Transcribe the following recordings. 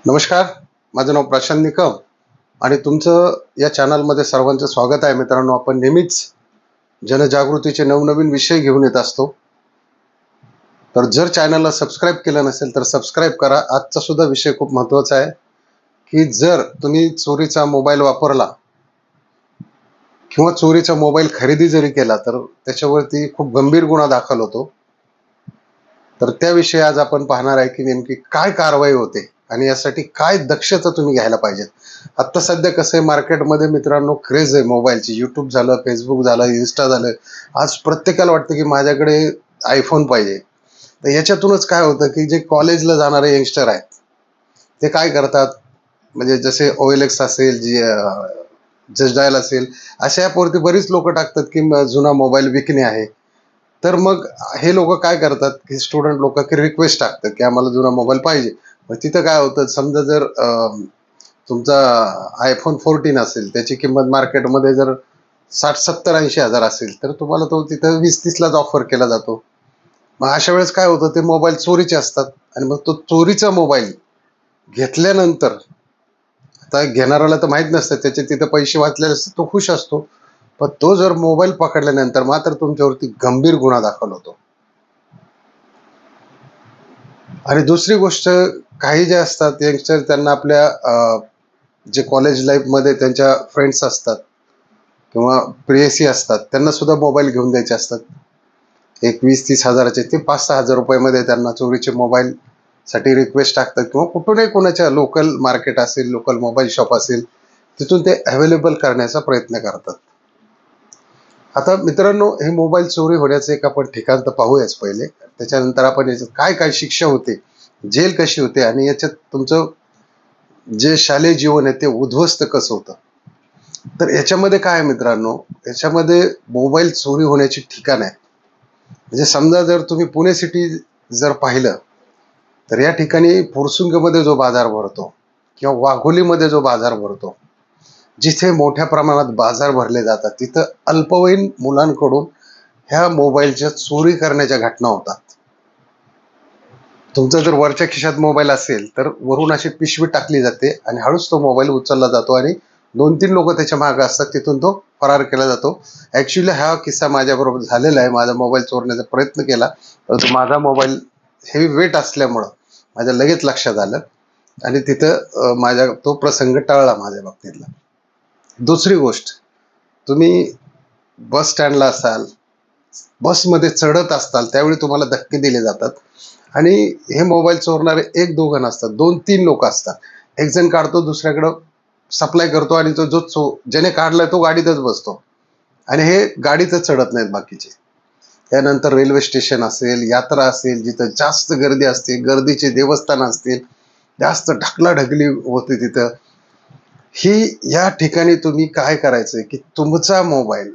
नमस्कार. माझं नाव प्रशांत निकम आणि तुमचं या चॅनलमध्ये सर्वांचं स्वागत आहे. मित्रांनो, आपण नेहमीच जनजागृतीचे नवनवीन विषय घेऊन येत असतो. तर जर चॅनलला सबस्क्राईब केलं नसेल तर सबस्क्राईब करा. आजचा सुद्धा विषय खूप महत्त्वाचा आहे की जर तुम्ही चोरीचा मोबाईल वापरला किंवा चोरीचा मोबाईल खरेदी जरी केला तर त्याच्यावरती खूप गंभीर गुन्हा दाखल होतो. तर त्याविषयी आज आपण पाहणार आहे की नेमकी काय कारवाई होते आणि यासाठी काय दक्षता तुम्ही घ्यायला पाहिजेत. आता सध्या कसं आहे, मार्केटमध्ये मित्रांनो क्रेज आहे मोबाईलची. यूट्यूब झालं, फेसबुक झालं, इन्स्टा झालं. आज प्रत्येकाला वाटतं की माझ्याकडे आयफोन पाहिजे. तर याच्यातूनच काय होतं की जे कॉलेजला जाणारे यंगस्टर आहेत ते काय करतात, म्हणजे जसे OLX असेल, जी जस्ट डायल असेल, अशा ॲपवरती बरीच लोक टाकतात की जुना मोबाईल विकणे आहे. तर मग हे लोक काय करतात की स्टुडंट लोक की रिक्वेस्ट टाकतात की आम्हाला जुना मोबाईल पाहिजे. मग तिथं काय होतं, समजा जर तुमचा आयफोन 14 असेल, त्याची किंमत मार्केटमध्ये जर 60-70-80 हजार असेल तर तुम्हाला तो तिथं 20-30लाच ऑफर केला जातो. मग अशा वेळेस काय होतं, ते मोबाईल चोरीचे असतात आणि मग तो चोरीचा मोबाईल घेतल्यानंतर आता घेणाऱ्याला तर माहित नसतं, त्याचे तिथं पैसे वाचलेले असतात, तो खुश असतो. पण तो जर मोबाईल पकडल्यानंतर मात्र तुमच्यावरती गंभीर गुन्हा दाखल होतो. आणि दुसरी गोष्ट, काही जे असतात यंगस्टर, त्यांना आपल्या जे कॉलेज लाईफमध्ये त्यांच्या फ्रेंड्स असतात किंवा प्रेयसी असतात, त्यांना सुद्धा मोबाईल घेऊन द्यायचे असतात. एक 20-30 हजाराचे ते 5-6 हजार रुपयामध्ये त्यांना चोरीचे मोबाईल साठी रिक्वेस्ट टाकतात किंवा कुठूनही कोणाच्या लोकल मार्केट असेल, लोकल मोबाईल शॉप असेल, तिथून ते अवेलेबल करण्याचा प्रयत्न करतात. आता मित्रांनो, हे मोबाईल चोरी होण्याचं एक आपण ठिकाण तर पाहूयाच पहिले. त्याच्यानंतर आपण याच्यात काय काय शिक्षा होते, जेल कशी होते आणि याच्यात तुमचं जे शालेय जीवन आहे ते उद्ध्वस्त कसं होतं. तर याच्यामध्ये काय आहे मित्रांनो, याच्यामध्ये मोबाईल चोरी होण्याची ठिकाण आहे. म्हणजे समजा जर तुम्ही पुणे सिटी जर पाहिलं तर या ठिकाणी फुरसुंगमध्ये जो बाजार भरतो किंवा वाघोलीमध्ये जो बाजार भरतो, जिथे मोठ्या प्रमाणात बाजार भरले जातात, तिथं अल्पवयीन मुलांकडून ह्या मोबाईलच्या चोरी करण्याच्या घटना होतात. तुमचा जर वरच्या खिशात मोबाईल असेल तर वरून अशी पिशवी टाकली जाते आणि हळूच तो मोबाईल उचलला जातो आणि 2-3 लोक त्याच्या मागे असतात, तिथून तो फरार केला जातो. ऍक्च्युली हा किस्सा माझ्याबरोबर झालेला आहे. माझा मोबाईल चोरण्याचा प्रयत्न केला, परंतु माझा मोबाईल हेवी वेट असल्यामुळं माझ्या लगेच लक्षात आलं आणि तिथं माझ्या तो प्रसंग टळला माझ्या बाबतीतला. दुसरी गोष्ट, तुम्ही बस स्टँडला असाल, बसमध्ये चढत असताल, त्यावेळी तुम्हाला धक्के दिले जातात आणि हे मोबाईल चोरणारे एक दोघं नसतात, 2-3 लोक असतात. एक जण काढतो, दुसऱ्याकडं सप्लाय करतो आणि तो ज्याने काढलाय तो गाडीतच बसतो आणि हे गाडीतच चढत नाहीत बाकीचे. त्यानंतर रेल्वे स्टेशन असेल, यात्रा असेल, जिथं जास्त गर्दी असते, गर्दीचे देवस्थान असतील, जास्त ढकलाढकली होते तिथं, ही या ठिकाणी तुम्ही काय करायचंय की तुमचा मोबाईल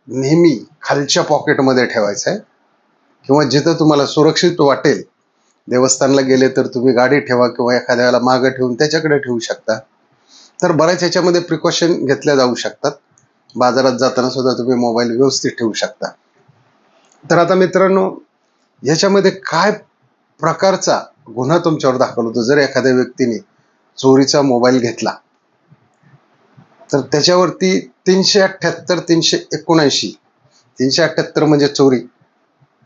नेहमी खालच्या पॉकेटमध्ये ठेवायचा आहे किंवा जिथं तुम्हाला सुरक्षित वाटेल. देवस्थानला गेले तर तुम्ही गाडी ठेवा किंवा एखाद्याला मागं ठेवून त्याच्याकडे ठेवू शकता. तर बऱ्याच याच्यामध्ये प्रिकॉशन घेतल्या जाऊ शकतात. बाजारात जाताना सुद्धा तुम्ही मोबाईल व्यवस्थित ठेवू शकता. तर आता मित्रांनो, याच्यामध्ये काय प्रकारचा गुन्हा तुमच्यावर दाखल होतो जर एखाद्या व्यक्तीने चोरीचा मोबाईल घेतला तर त्याच्यावरती 378, 379, 378 म्हणजे चोरी.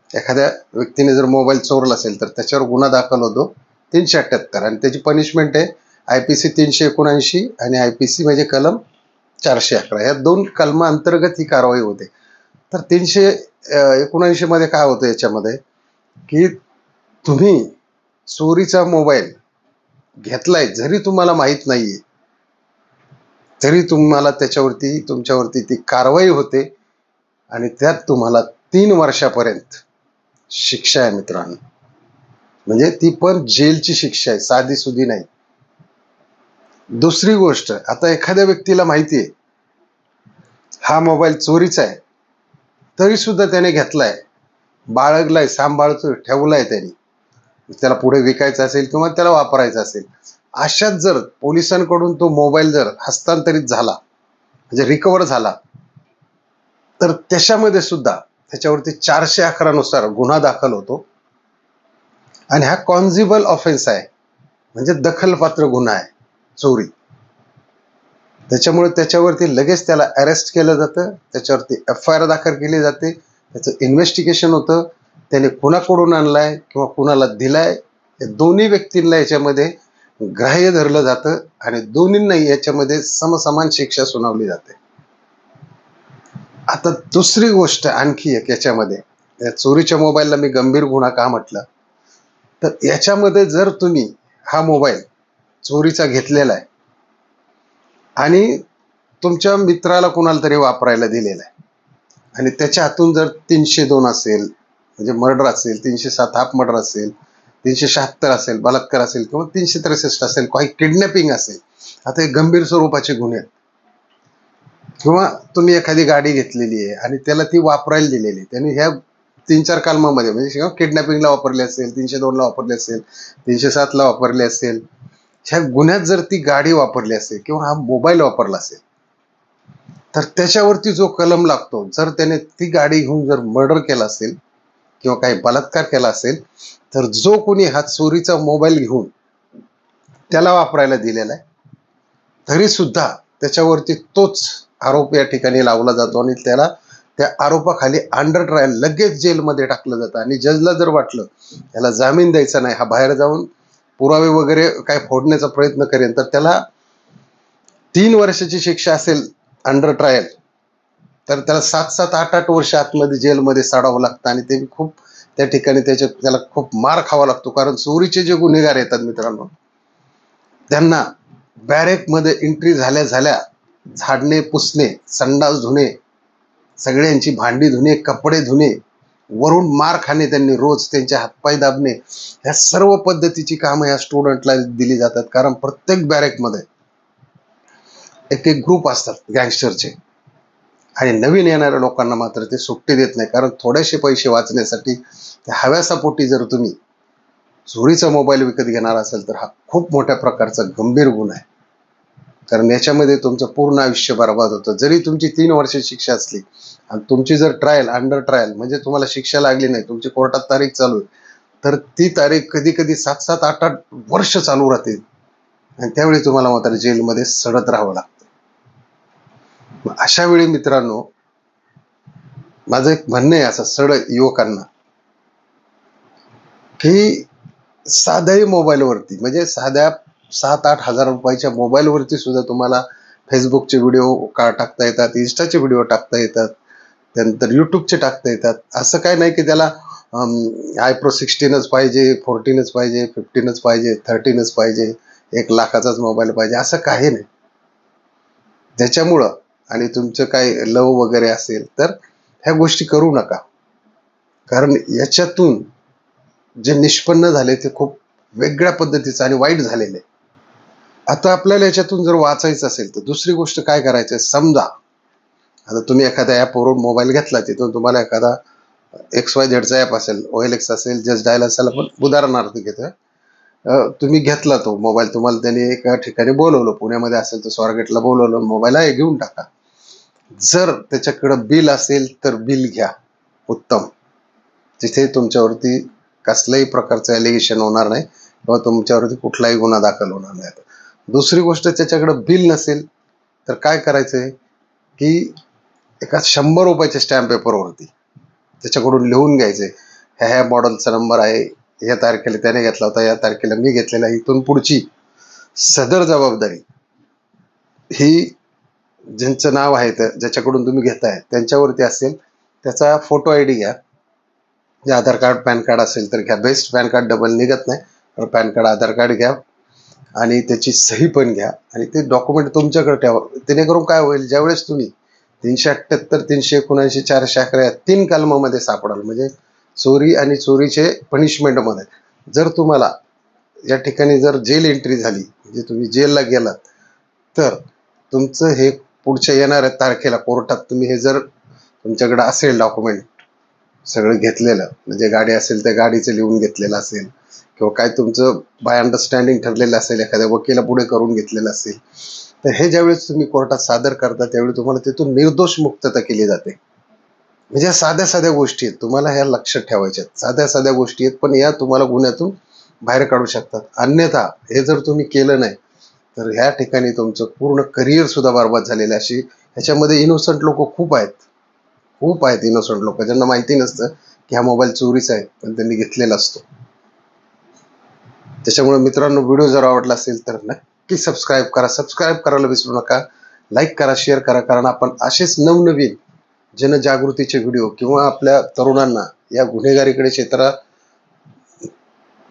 एखाद्या व्यक्तीने जर मोबाईल चोरला असेल तर त्याच्यावर गुन्हा दाखल होतो 378 आणि त्याची पनिशमेंट आहे IPC 379 आणि IPC म्हणजे कलम 411. या 2 कलमा अंतर्गत ही कारवाई होते. तर 379 मध्ये काय होतं, याच्यामध्ये की तुम्ही चोरीचा मोबाईल घेतलाय जरी तुम्हाला माहित नाहीये, तरी तुम्हाला त्याच्यावरती तुमच्यावरती ती कारवाई होते आणि त्यात तुम्हाला 3 वर्षापर्यंत शिक्षा आहे मित्रांनो. म्हणजे ती पण जेलची शिक्षा आहे, साधी सुधी नाही. दुसरी गोष्ट, आता एखाद्या व्यक्तीला माहिती आहे हा मोबाईल चोरीचा आहे, तरी सुद्धा त्याने घेतलाय, बाळगलाय, सांभाळतोय, ठेवलाय त्याने, त्याला पुढे विकायचा असेल किंवा त्याला वापरायचा असेल, अशात जर पोलिसांकडून तो मोबाईल जर हस्तांतरित झाला, म्हणजे रिकवर झाला, तर त्याच्यामध्ये सुद्धा त्याच्यावरती 411 नुसार गुन्हा दाखल होतो आणि हा कॉन्झिबल ऑफेन्स आहे. म्हणजे दखलपात्र गुन्हा आहे चोरी. त्याच्यामुळे त्याच्यावरती लगेच त्याला अरेस्ट केलं जातं, त्याच्यावरती FIR दाखल केली जाते, त्याचं इन्व्हेस्टिगेशन होतं, त्याने कुणाकडून आणलाय किंवा कुणाला दिलाय, या दोन्ही व्यक्तींना याच्यामध्ये ग्राह्य धरलं जातं आणि दोन्हींना याच्यामध्ये समसमान शिक्षा सुनावली जाते. आता दुसरी गोष्ट आणखी एक याच्यामध्ये, या चोरीच्या मोबाईलला मी गंभीर गुन्हा का म्हटलं, तर याच्यामध्ये जर तुम्ही हा मोबाईल चोरीचा घेतलेला आहे आणि तुमच्या मित्राला कुणाला तरी वापरायला दिलेला आहे आणि त्याच्या हातून जर 302 असेल म्हणजे मर्डर असेल, 307 हाफ मर्डर असेल, 376 असेल बलात्कार असेल किंवा 363 असेल, काही किडनॅपिंग असेल, आता हे गंभीर स्वरूपाचे गुन्हे आहेत. किंवा तुम्ही एखादी गाडी घेतलेली आहे आणि त्याला ती वापरायला दिलेली, त्यांनी ह्या 3-4 कलमामध्ये म्हणजे किडनॅपिंगला वापरली असेल, 302 ला वापरली असेल, 307 ला वापरली असेल, ह्या गुन्ह्यात जर ती गाडी वापरली असेल किंवा हा मोबाईल वापरला असेल, तर त्याच्यावरती जो कलम लागतो, जर त्याने ती गाडी घेऊन जर मर्डर केला असेल किंवा काही बलात्कार केला असेल, तर जो कोणी हा चोरीचा मोबाईल घेऊन त्याला वापरायला दिलेला आहे, तरी सुद्धा त्याच्यावरती तोच आरोप या ठिकाणी लावला जातो आणि त्याला त्या आरोपाखाली अंडर ट्रायल लगेच जेलमध्ये टाकलं जातं. आणि जजला जर वाटलं याला जामीन द्यायचा नाही, हा बाहेर जाऊन पुरावे वगैरे काय फोडण्याचा प्रयत्न करेल, तर त्याला 3 वर्षाची शिक्षा असेल अंडर ट्रायल, तर त्याला 7-7, 8-8 वर्ष आतमध्ये जेलमध्ये साडावं लागतं आणि ते खूप त्या ठिकाणी त्याला खूप मार खावा लागतो. कारण चोरीचे जे गुन्हेगार येतात मित्रांनो, त्यांना बॅरेकमध्ये एंट्री झाल्या झाल्या झाडणे, पुसणे, संडास धुणे, सगळ्यांची भांडी धुणे, कपडे धुणे, वरून मार खाणे, त्यांनी रोज त्यांचे हातपाय दाबणे, ह्या सर्व पद्धतीची कामं या स्टुडंटला दिली जातात. कारण प्रत्येक बॅरेकमध्ये एक एक ग्रुप असतात गँगस्टरचे आणि नवीन येणाऱ्या लोकांना मात्र ते सुट्टी देत नाही. कारण थोडेसे पैसे वाचण्यासाठी हव्यासापोटी जर तुम्ही चोरीचा मोबाईल विकत घेणार असेल, तर हा खूप मोठ्या प्रकारचा गंभीर गुन्हा आहे. कारण याच्यामध्ये तुमचं पूर्ण आयुष्य बर्बाद होतं. जरी तुमची 3 वर्षाची शिक्षा असली आणि तुमची जर ट्रायल अंडर ट्रायल म्हणजे तुम्हाला शिक्षा लागली नाही, तुमची कोर्टात तारीख चालू आहे, तर ती तारीख कधी कधी 7-7, 8-8 वर्ष चालू राहते आणि त्यावेळी तुम्हाला मात्र जेलमध्ये सडत राहावं लागतं. अशा वेळी मित्रांनो, माझं एक म्हणणं आहे असं सरळ युवकांना, की साध्याही मोबाईलवरती म्हणजे साध्या 7-8 हजार रुपयाच्या मोबाईलवरती सुद्धा तुम्हाला फेसबुकचे व्हिडिओ टाकता येतात, इन्स्टाचे व्हिडिओ टाकता येतात, त्यानंतर यूट्यूबचे टाकता येतात. असं काय नाही की त्याला iPro 16च पाहिजे, 14च पाहिजे, 15च पाहिजे, 13च पाहिजे, 1 लाखाचाच मोबाईल पाहिजे, असं काही नाही. त्याच्यामुळं आणि तुमचं काय लव वगैरे असेल तर ह्या गोष्टी करू नका. कारण याच्यातून जे निष्पन्न झाले ते खूप वेगळ्या पद्धतीचं आणि वाईट झालेलं आहे. आता आपल्याला याच्यातून जर वाचायचं असेल तर दुसरी गोष्ट काय करायचं, समजा आता तुम्ही एखाद्या ॲपवरून मोबाईल घेतला, तिथून तुम्हाला एखादा XYZचा ॲप असेल, OLX असेल, जस्ट डायल असेल, आपण उदाहरणार्थ घेतोय, तुम्ही घेतला तो मोबाईल, तुम्हाला त्याने एका ठिकाणी बोलवलं, पुण्यामध्ये असेल तर स्वारगेटला बोलवलं, मोबाईल आहे घेऊन टाका. जर त्याच्याकडं बिल असेल तर बिल घ्या, उत्तम. तिथे तुमच्यावरती कसल्याही प्रकारचं ॲलिगेशन होणार नाही किंवा तुमच्यावरती कुठलाही गुन्हा दाखल होणार नाही. दुसरी गोष्ट, त्याच्याकडे बिल नसेल तर काय करायचंय की एका 100 रुपयाच्या स्टॅम्प पेपरवरती त्याच्याकडून लिहून घ्यायचे, ह्या मॉडेलचा नंबर आहे, या तारखेला त्याने घेतला होता, या तारखेला मी घेतलेला, इथून पुढची सदर जबाबदारी ही ज्यांचं नाव आहे तर ज्याच्याकडून तुम्ही घेताय त्यांच्यावरती असेल. त्याचा फोटो ID घ्या, जे आधार कार्ड पॅन कार्ड असेल तर घ्या, बेस्ट पॅन कार्ड डबल निघत नाही, तर पॅन कार्ड आधार कार्ड घ्या आणि त्याची सही पण घ्या आणि ते डॉक्युमेंट तुमच्याकडे ठेवा. जेणेकरून काय होईल, ज्यावेळेस तुम्ही 378, 379, 411 या 3 कलमामध्ये सापडाल, म्हणजे चोरी आणि चोरीचे पनिशमेंटमध्ये, जर तुम्हाला या ठिकाणी जर जेल एंट्री झाली म्हणजे तुम्ही जेलला गेलात, तर तुमचं हे पुढच्या येणाऱ्या तारखेला कोर्टात तुम्ही हे जर तुमच्याकडे असेल डॉक्युमेंट सगळं घेतलेलं, म्हणजे गाडी असेल तर गाडीचं लिहून घेतलेलं असेल किंवा काय तुमचं बाय अंडरस्टँडिंग ठरलेलं असेल, एखाद्या वकिला पुढे करून घेतलेलं असेल, तर हे ज्यावेळेस तुम्ही कोर्टात सादर करता त्यावेळी तुम्हाला तिथून निर्दोष मुक्तता केली जाते. म्हणजे साध्या साध्या गोष्टी आहेत, तुम्हाला ह्या लक्षात ठेवायच्या आहेत, साध्या साध्या गोष्टी आहेत, पण या तुम्हाला गुन्ह्यातून बाहेर काढू शकतात. अन्यथा हे जर तुम्ही केलं नाही तर ह्या ठिकाणी तुमचं पूर्ण करिअर सुद्धा बरबाद झालेलं आहे. ह्याच्यामध्ये इनोसंट लोक खूप आहेत, खूप आहेत इनोसंट लोक ज्यांना माहिती नसतं की हा मोबाईल चोरीचा आहे, पण त्यांनी घेतलेला असतो. त्याच्यामुळे मित्रांनो, व्हिडिओ जर आवडला असेल तर नक्की सबस्क्राईब करा. सबस्क्राईब करायला विसरू नका. लाईक करा, शेअर करा, कारण आपण असेच नवनवीन जनजागृतीचे व्हिडिओ किंवा आपल्या तरुणांना या गुन्हेगारीकडे क्षेत्रात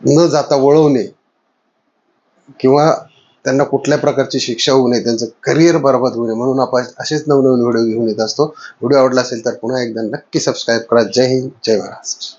न जाता वळवणे किंवा त्यांना कुठल्या प्रकारची शिक्षा होऊ नये, त्यांचं करिअर बरबाद होऊ नये म्हणून आपण असेच नवनवीन व्हिडिओ घेऊन येत असतो. व्हिडिओ आवडला असेल तर पुन्हा एकदा नक्की सबस्क्राईब करा. जय हिंद, जय महाराष्ट्र.